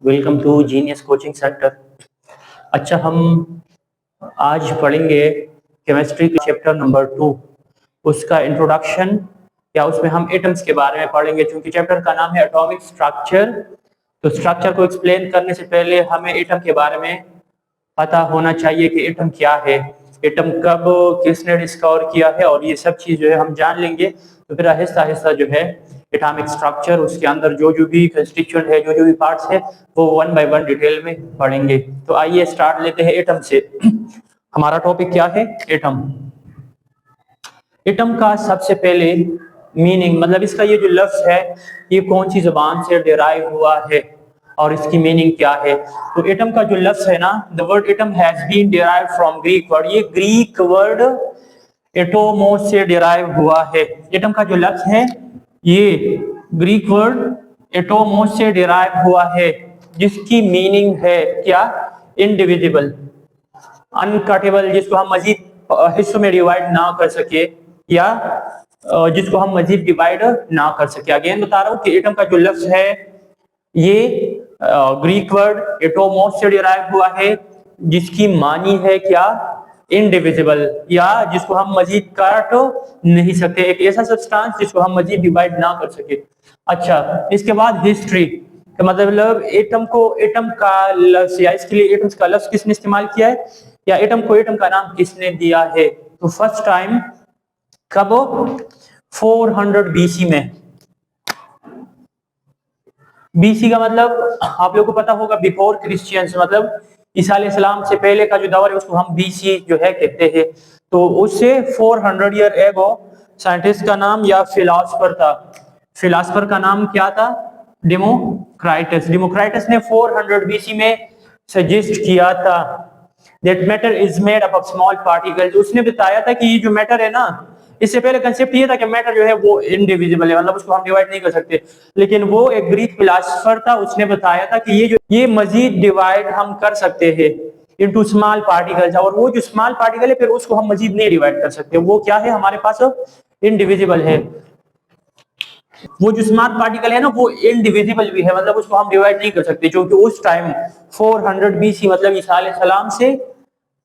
Welcome to genius coaching centre. अच्छा, हम आज पढ़ेंगे केमिस्ट्री का चैप्टर नंबर 2, उसका इंट्रोडक्शन या उसमें हम एटम्स के बारे में पढ़ेंगे। क्योंकि चैप्टर का नाम है एटॉमिक स्ट्रक्चर, तो स्ट्रक्चर को एक्सप्लेन करने से पहले हमें एटम के बारे में पता होना चाहिए कि एटम क्या है, एटम कब किसने डिस्कवर किया है, और ये सब चीज जो है हम जान लेंगे। तो फिर आहिस्ता आहिस्ता जो है एटॉमिक स्ट्रक्चर, उसके अंदर जो जो भी कंस्टिट्यूएंट है, जो जो भी पार्ट्स है, वो वन बाय वन डिटेल में पढ़ेंगे। तो आइए स्टार्ट लेते हैं एटम से। हमारा टॉपिक क्या है? एटम। एटम का सबसे पहले मीनिंग, मतलब इसका ये जो लफ्ज है ये कौन सी जुबान से डिराइव हुआ है और इसकी मीनिंग क्या है। तो एटम का जो लफ्ज है ना, the word atom has been derived from Greek word. ये ग्रीक वर्ड एटोमोस से डिराइव हुआ है। एटम का जो लफ्ज है ये ग्रीक वर्ड एटोमोस से डिराइव हुआ है, जिसकी मीनिंग है क्या? इनडिविजिबल, अनकटेबल, जिसको हम मजीद हिस्सों में डिवाइड ना कर सके, या जिसको हम मजीद डिवाइड ना कर सके। अगेन बता रहा हूं कि एटम का जो लफ्ज है ये ग्रीक वर्ड एटोमोस से डिराइव हुआ है, जिसकी मानी है क्या? इनडिविजिबल, या जिसको हम मजीद काट नहीं सकते, एक ऐसा सब्सटेंस जिसको हम मजीद डिवाइड ना कर सके। अच्छा, इसके बाद हिस्ट्री का मतलब एटम को, एटम का लफ्ज या इसके लिए एटम्स का लफ्ज किसने इस्तेमाल किया है, या एटम को एटम का नाम किसने दिया है। तो फर्स्ट टाइम कब? 400 बीसी में। बीसी का मतलब आप लोगों को पता होगा, बिफोर क्रिश्चियंस, मतलब ईसा अलैहिस्सलाम से पहले का जो दौर है उसको हम बीसी जो है कहते हैं। तो उससे 400 ईयर एगो साइंटिस्ट का नाम या फिलोसफर था, फिलोसफर का नाम क्या था? डेमोक्राइटस। डेमोक्राइटस ने 400 बीसी में सजेस्ट किया था that matter is made up of small particles. उसने बताया था कि ये जो मैटर है ना, इससे पहले कंसेप्ट ये था कि मैटर जो है वो इनडिविजिबल है, मतलब उसको हम डिवाइड नहीं कर सकते। लेकिन वो एक ग्रीक फिलोसोफर था, उसने बताया था कि ये मजीद डिवाइड हम कर सकते हैं इनटू स्मॉल पार्टिकल्स, और वो जो स्मॉल पार्टिकल है फिर उसको हम मजीद नहीं डिवाइड कर सकते। वो क्या है हमारे पास? इनडिविजिबल है। वो जो स्मॉल पार्टिकल है ना वो इनडिविजिबल भी है, मतलब उसको हम डिवाइड नहीं कर सकते। क्योंकि उस टाइम 400 बीसी, मतलब ईसा अलैहिस्सलाम से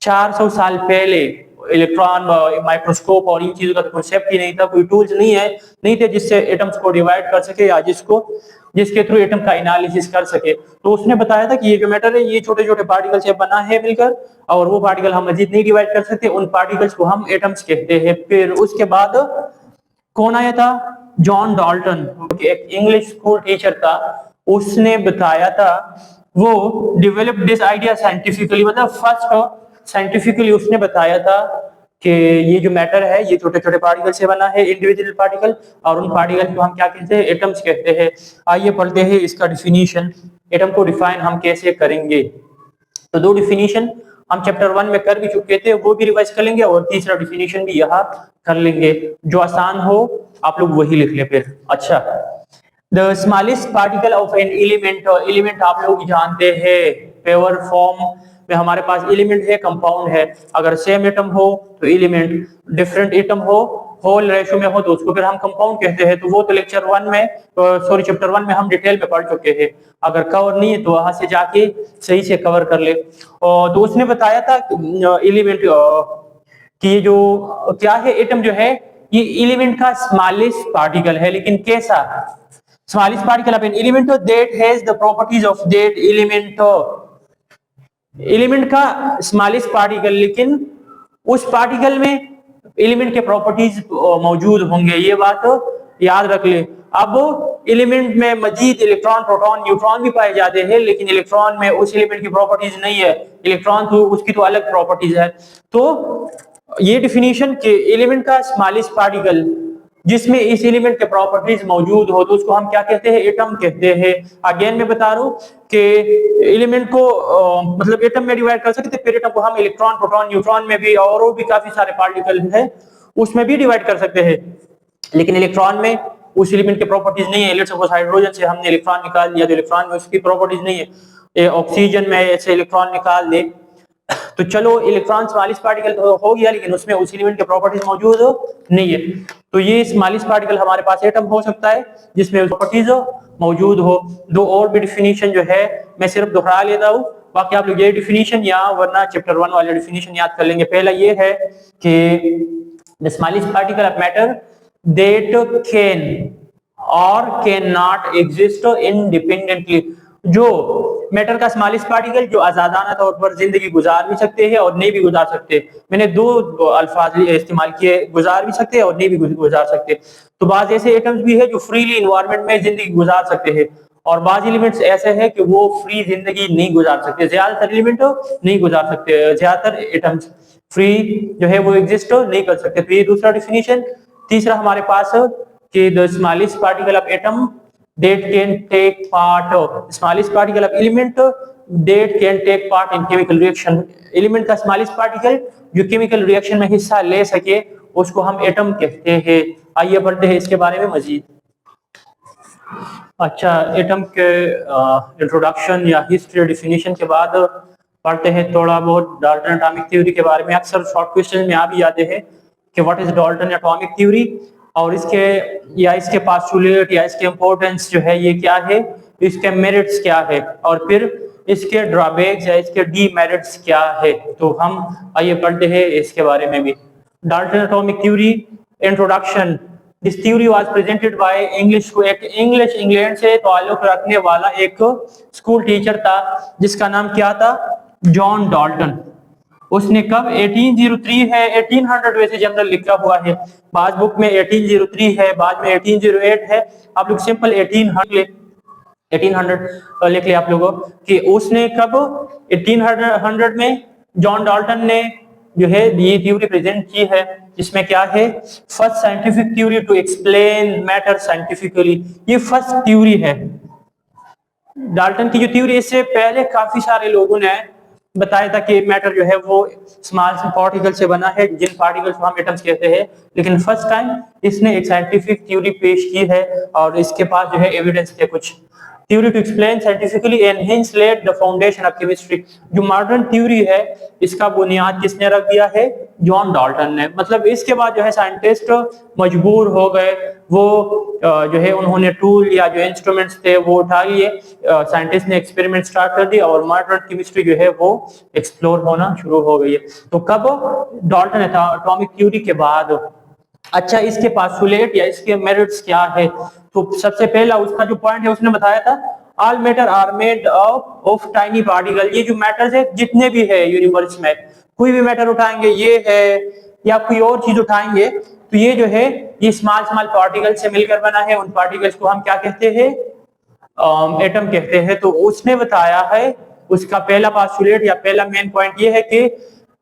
400 साल पहले इलेक्ट्रॉन, माइक्रोस्कोप और इन चीजों का तो कॉन्सेप्ट ही नहीं था, कोई टूल्स नहीं थे जिससे एटम्स को डिवाइड कर सके, या जिसके थ्रू एटम का एनालिसिस कर सके। तो उसने बताया था कि ये जो मैटर है ये छोटे छोटे पार्टिकल से बना है मिलकर, और वो पार्टिकल हम मजीद नहीं डिवाइड कर सकते, उन पार्टिकल्स को हम एटम्स कहते हैं। फिर उसके बाद कौन आया था? जॉन डाल्टन, एक इंग्लिश स्कूल टीचर था, उसने बताया था, वो डेवलप दिस आइडिया साइंटिफिकली, मतलब फर्स्ट साइंटिफिकली उसने बताया था कि ये जो मैटर है ये छोटे छोटे पार्टिकल से बना है, इंडिविजुअल पार्टिकल, और उन पार्टिकल को हम क्या कहते हैं? एटम्स कहते हैं। आइए पढ़ते हैं इसका डिफिनीशन, एटम को डिफाइन हम कैसे करेंगे। तो दो डिफिनीशन हम चैप्टर 1 में कर भी चुके थे, वो भी रिवाइज कर लेंगे, और तीसरा डिफिनीशन भी यहाँ कर लेंगे। जो आसान हो आप लोग वही लिख ले फिर। अच्छा, the smallest particle of an element, element आप लोग जानते हैं पेयर फॉर्म में हमारे पास एलिमेंट है, कंपाउंड है। अगर सेम एटम हो तो एलिमेंट, डिफरेंट एटम हो, होल रेशो में हो तो उसको फिर हम कंपाउंड कहते हैं। तो वो तो लेक्चर 1 में, सॉरी चैप्टर 1 में हम डिटेल में पढ़ चुके हैं। अगर कवर नहीं है तो वहां से जाके सही से कवर कर ले। और तो उसने बताया था एलिमेंट कि ये जो क्या है, एटम जो है ये एलिमेंट का स्मॉलेस्ट पार्टिकल है। लेकिन कैसा? Smallest particle of an element that has the properties of that element, element का स्मॉलेस्ट पार्टिकल, लेकिन उस पार्टिकल में एलिमेंट के प्रॉपर्टीज मौजूद होंगे, ये बात याद रख ले। अब एलिमेंट में मजीद इलेक्ट्रॉन, प्रोटॉन, न्यूट्रॉन भी पाए जाते हैं, लेकिन इलेक्ट्रॉन में उस एलिमेंट की प्रॉपर्टीज नहीं है, इलेक्ट्रॉन तो उसकी तो अलग प्रॉपर्टीज है। तो ये डिफिनीशन के एलिमेंट का स्मॉलेस्ट पार्टिकल जिसमें इस एलिमेंट के प्रॉपर्टीज मौजूद हो तो उसको हम क्या कहते हैं? एटम कहते हैं। अगेन मैं बता रहा हूं कि एलिमेंट को मतलब एटम में डिवाइड कर सकते, फिर एटम को हम इलेक्ट्रॉन, प्रोटॉन, न्यूट्रॉन में भी, और भी काफी सारे पार्टिकल हैं उसमें भी डिवाइड कर सकते हैं। लेकिन इलेक्ट्रॉन में उस एलिमेंट के प्रॉपर्टीज नहीं है। लेट्स सपोज हाइड्रोजन से हमने इलेक्ट्रॉन निकाल दिया तो इलेक्ट्रॉन में उसकी प्रॉपर्टीज नहीं है। ऑक्सीजन में ऐसे इलेक्ट्रॉन निकाल दे तो चलो इलेक्ट्रॉन स्मॉलेस्ट पार्टिकल तो हो गया, लेकिन उसमें उस एलिमेंट के प्रॉपर्टीज मौजूद नहीं है। तो ये स्मॉलेस्ट पार्टिकल हमारे पास एटम हो सकता है जिसमें प्रॉपर्टीज मौजूद हो। दो और भी डिफिनीशन जो है मैं सिर्फ दोहरा लेता हूँ, बाकी आप लोग ये डिफिनीशन या वरना चैप्टर 1 वाले डिफिनीशन याद कर लेंगे। पहला ये है कि the smallest particle of matter that can और कैन नॉट एग्जिस्ट इंडिपेंडेंटली, जो मैटर का स्मॉलेस्ट पार्टिकल जो आजादाना तौर पर जिंदगी गुजार भी सकते हैं और नहीं भी गुजार सकते। मैंने दो अल्फाज इस्तेमाल किए, गुजार भी सकते हैं और नहीं भी गुजार सकते। तो बाज ऐसे एटम्स भी है जो फ्रीली इन्वायरमेंट में जिंदगी गुजार सकते हैं, और बाज एलिमेंट्स ऐसे हैं कि वो फ्री जिंदगी नहीं गुजार सकते। ज्यादातर एलिमेंट नहीं गुजार सकते, ज्यादातर एटम्स फ्री जो है वो एग्जिस्ट नहीं कर सकते। तो ये दूसरा डिफिनीशन। तीसरा हमारे पास कि the smallest particle of atom that can take part smallest particle of element that can take part in chemical reaction, element का स्मॉलेस्ट पार्टिकल जो केमिकल रिएक्शन में हिस्सा ले सके उसको हम एटम कहते हैं। आइए पढ़ते हैं इसके बारे में मजीद। अच्छा, एटम के इंट्रोडक्शन या हिस्ट्री डिफिनीशन के बाद पढ़ते हैं थोड़ा बहुत डाल्टन एटॉमिक थ्योरी के बारे में। अक्सर शॉर्ट क्वेश्चन में आ भी जाते हैं कि what is Dalton atomic theory, और इसके या इसके पास्टुलेट या इसके इम्पोर्टेंस जो है ये क्या है, इसके मेरिट्स क्या है, और फिर इसके ड्रॉबैक्स या इसके डीमेरिट्स क्या है। तो हम आइए पढ़ते हैं इसके बारे में भी। Dalton atomic theory introduction. This theory was presented by English England से ताल्लुक रखने वाला एक स्कूल टीचर था जिसका नाम क्या था, जॉन डाल्टन। उसने कब 1803 है, 1800 वैसे जनरल लिखा हुआ है, बाद बुक में 1803 है, बाद में 1808 है। आप लोग सिंपल 1800 लिख ले आप लोगों कि उसने कब 1800 में जॉन डाल्टन ने जो है ये थ्योरी प्रेजेंट की है, जिसमें क्या है, first scientific theory to explain matter scientifically. ये फर्स्ट थ्योरी है डाल्टन की जो थ्योरी। इससे पहले काफी सारे लोगों ने बताया था कि मैटर जो है वो स्मॉल पार्टिकल से बना है, जिन पार्टिकल्स को हम एटम्स कहते हैं, लेकिन फर्स्ट टाइम इसने एक साइंटिफिक थ्योरी पेश की है और इसके पास जो है एविडेंस थे कुछ। Theory to explain scientifically and hence led the foundation of chemistry. जो मॉडर्न थ्योरी है इसका बुनियाद किसने रख दिया है, जॉन डाल्टन ने। मतलब इसके बाद जो है साइंटिस्ट मजबूर हो गए, वो जो है उन्होंने टूल या जो इंस्ट्रूमेंट्स थे वो उठा लिए, साइंटिस्ट ने एक्सपेरिमेंट स्टार्ट कर दिया और मॉडर्न केमिस्ट्री जो है वो एक्सप्लोर होना शुरू हो गई है। तो कब, डाल्टन एटॉमिक थ्योरी के बाद। अच्छा, इसके पास्टुलेट या इसके मेरिट्स क्या है, तो सबसे पहला उसका जो पॉइंट है उसने बताया था, all matter are made of tiny particle. ये जो मैटर्स है जितने भी है यूनिवर्स में, कोई भी मैटर उठाएंगे ये है या कोई और चीज उठाएंगे तो ये जो है ये स्मॉल स्मॉल पार्टिकल से मिलकर बना है। उन पार्टिकल्स को हम क्या कहते हैं, एटम कहते हैं। तो उसने बताया है, उसका पहला पास्टुलेट या पहला मेन पॉइंट ये है कि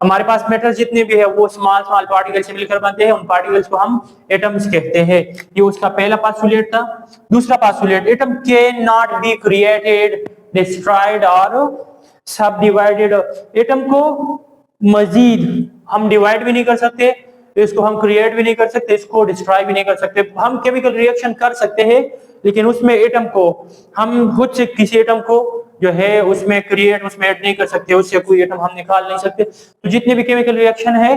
हमारे पास मैटर जितने भी है वो स्मॉल स्मॉल पार्टिकल से मिलकर बनते हैं, उन पार्टिकल्स को हम एटम्स कहते हैं। ये उसका पहला पास्टुलेट था। दूसरा postulate, atom can not be created, destroyed और सबडिवाइडेड। एटम को मजीद हम डिवाइड भी नहीं कर सकते, इसको हम क्रिएट भी नहीं कर सकते, इसको डिस्ट्रॉय भी नहीं कर सकते। हम केमिकल रिएक्शन कर सकते हैं लेकिन उसमें एटम को हम खुद से किसी एटम को जो है उसमें क्रिएट, उसमें ऐड नहीं कर सकते, उससे कोई एटम हम निकाल नहीं सकते। तो जितने भी केमिकल रिएक्शन है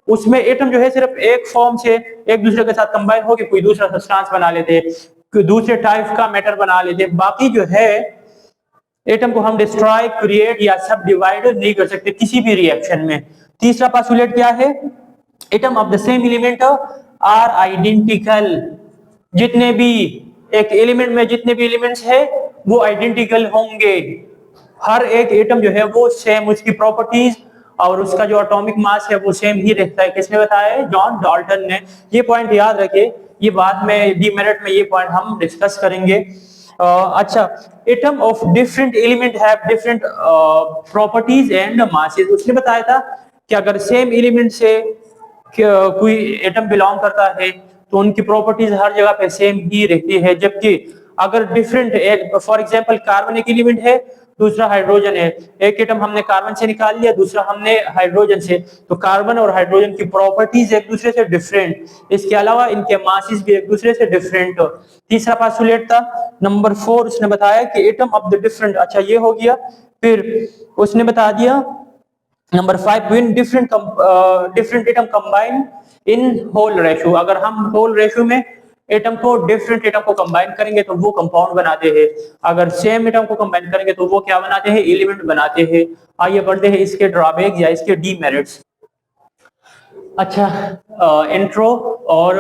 उसमें एटम जो है सिर्फ एक फॉर्म से एक दूसरे के साथ कंबाइन होकर कोई दूसरा सब्सटेंस बना लेते, कोई दूसरे टाइप का मैटर बना लेते। बाकी जो है एटम को हम डिस्ट्रॉय, क्रिएट या सब डिवाइड नहीं कर सकते किसी भी रिएक्शन में। तीसरा पास्टुलेट क्या है, atom of the same element are identical. जितने भी एक एलिमेंट में जितने भी एलिमेंट्स है वो आइडेंटिकल होंगे। हर एक एटम जो है वो सेम, उसकी प्रॉपर्टीज और उसका जो एटॉमिक मास है वो सेम ही रहता है। किसने बताया है, जॉन डाल्टन ने। ये पॉइंट याद रखे, ये बाद में डीमेरिट में ये पॉइंट हम डिस्कस करेंगे। अच्छा, atom of different element have different properties and masses. उसने बताया था कि अगर सेम एलिमेंट से कोई एटम बिलोंग करता है तो उनकी प्रॉपर्टीज हर जगह पे सेम ही रहती है, जबकि अगर डिफरेंट, फॉर एग्जांपल कार्बन एक एलिमेंट है, दूसरा हाइड्रोजन है, एक एटम हमने कार्बन से निकाल लिया, दूसरा हमने हाइड्रोजन से, तो कार्बन और हाइड्रोजन की प्रॉपर्टीज एक दूसरे से डिफरेंट, इसके अलावा इनके मासेस भी एक दूसरे से डिफरेंट। तीसरा पास्टुलेट था नंबर 4, उसने बताया कि एटम ऑफ द डिफरेंट। अच्छा, ये हो गया। फिर उसने बता दिया number 5, when different atom combine in whole ratio, अगर हम होल रेशियो में एटम को डिफरेंट एटम को कंबाइन करेंगे तो वो कंपाउंड बनाते हैं, अगर सेम एटम को कंबाइन करेंगे तो वो क्या बनाते हैं, एलिमेंट बनाते हैं। आइए बढ़ते हैं इसके ड्रॉबैक्स या इसके डीमेरिट्स। अच्छा, इंट्रो और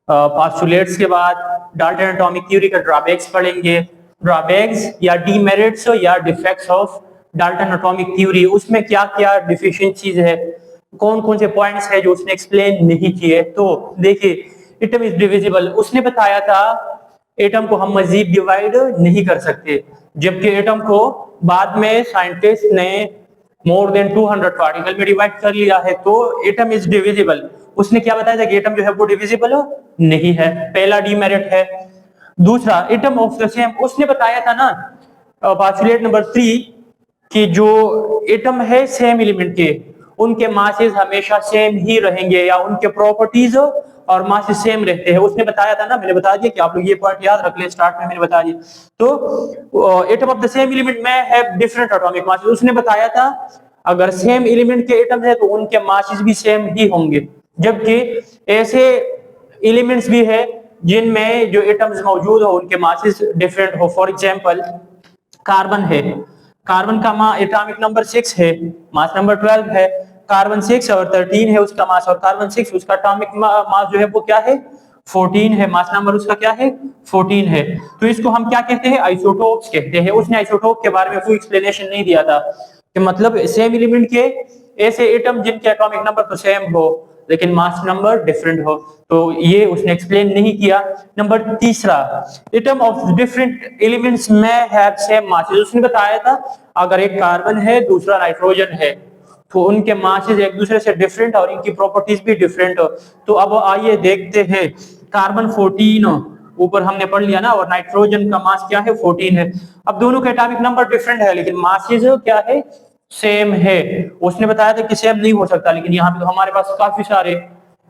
पोस्टुलेट्स के बाद डाल्टन एटॉमिक थ्योरी का ड्रॉबैक्स पढ़ेंगे। ड्रॉबैक्स या डीमेरिट्स या defects of Dalton atomic theory, उसमें क्या क्या डिफिशियंसीज है, कौन कौन से पॉइंट्स है जो उसने एक्सप्लेन नहीं किए। तो देखिए, एटम इज डिविजिबल, उसने बताया था एटम को हम मजीद डिवाइड नहीं कर सकते, जबकि एटम को बाद में साइंटिस्ट ने मोर देन 200 पार्टिकल में डिवाइड कर लिया है, तो एटम इज डिविजिबल। उसने क्या बताया था कि एटम जो है वो डिविजिबल नहीं है, पहला डीमेरिट है। दूसरा, एटम ऑफ द सेम, उसने बताया था ना पोस्टुलेट नंबर 3 कि जो एटम है सेम एलिमेंट के, उनके मासेस हमेशा सेम ही रहेंगे या उनके प्रॉपर्टीज और मासेस सेम रहते हैं। उसने बताया था ना, मैंने बता दिया कि आप लोग ये पॉइंट याद रख ले, स्टार्ट में मैंने बता दिया। तो atom of the same element में हैव डिफरेंट एटॉमिक मासेस, उसने बताया था अगर सेम एलिमेंट के एटम है तो उनके मासेस भी सेम ही होंगे, जबकि ऐसे एलिमेंट्स भी है जिनमें जो एटम्स मौजूद हो उनके मासेस डिफरेंट हो। फॉर एग्जांपल, कार्बन है, कार्बन का एटॉमिक नंबर 6 है, मास नंबर 12 है, कार्बन 6 और 13 है उसका मास, और कार्बन 6 उसका एटॉमिक मास जो है वो क्या है, 14 है, मास नंबर उसका क्या है, 14 है। तो इसको हम क्या कहते हैं, आइसोटोप्स कहते हैं। उसने आइसोटोप के बारे में कोई एक्सप्लेनेशन नहीं दिया था कि मतलब सेम एलिमेंट के ऐसे एटम जिनके एटॉमिक नंबर तो सेम हो लेकिन मास नंबर डिफरेंट हो, तो ये उसने एक्सप्लेन नहीं किया। नंबर तीसरा, एटम ऑफ डिफरेंट एलिमेंट्स में हैव सेम मासेस, उसने बताया था अगर एक कार्बन है दूसरा नाइट्रोजन है तो उनके मासेस एक दूसरे से डिफरेंट और इनकी प्रॉपर्टीज भी डिफरेंट हो। तो अब आइए देखते हैं, कार्बन 14 ऊपर हमने पढ़ लिया ना, और नाइट्रोजन का मास क्या है, 14 है। अब दोनों के एटॉमिक नंबर डिफरेंट है लेकिन मासेस क्या है, सेम है। उसने बताया था कि सेम नहीं हो सकता, लेकिन यहाँ पे तो हमारे पास काफी सारे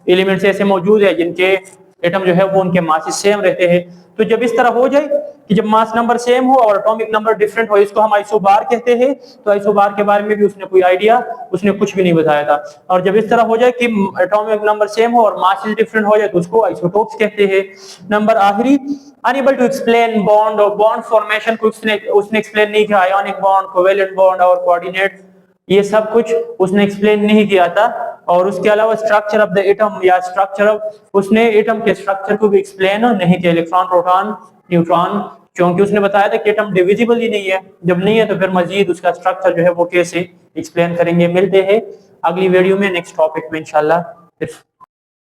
एलिमेंट्स ऐसे मौजूद है जिनके एटम जो है वो उनके मासेस सेम रहते हैं। तो जब इस तरह हो जाए कि जब मास नंबर सेम हो और एटॉमिक नंबर डिफरेंट हो, इसको हम आइसोबार कहते हैं। तो आइसोबार के बारे में भी उसने कोई आइडिया, उसने कुछ भी नहीं बताया था। और जब इस तरह हो जाए कि एटॉमिक नंबर सेम हो और मासेस डिफरेंट हो जाए तो उसको आइसोटोप्स कहते हैं। नंबर आखिरी, अनएबल टू एक्सप्लेन बॉन्ड, और बॉन्ड फॉर्मेशन को उसने एक्सप्लेन नहीं किया, आयोनिक बॉन्ड, कोवेलेंट बॉन्ड और कोऑर्डिनेट, ये सब कुछ उसने एक्सप्लेन नहीं किया था। और उसके अलावा स्ट्रक्चर ऑफ द एटम या स्ट्रक्चर ऑफ, उसने एटम के स्ट्रक्चर को भी एक्सप्लेन नहीं किया, इलेक्ट्रॉन, प्रोटॉन, न्यूट्रॉन, क्योंकि उसने बताया था कि एटम डिविजिबल ही नहीं है। जब नहीं है तो फिर मजीद उसका स्ट्रक्चर जो है वो कैसे एक्सप्लेन करेंगे। मिलते हैं अगली वीडियो में नेक्स्ट टॉपिक में इंशाल्लाह।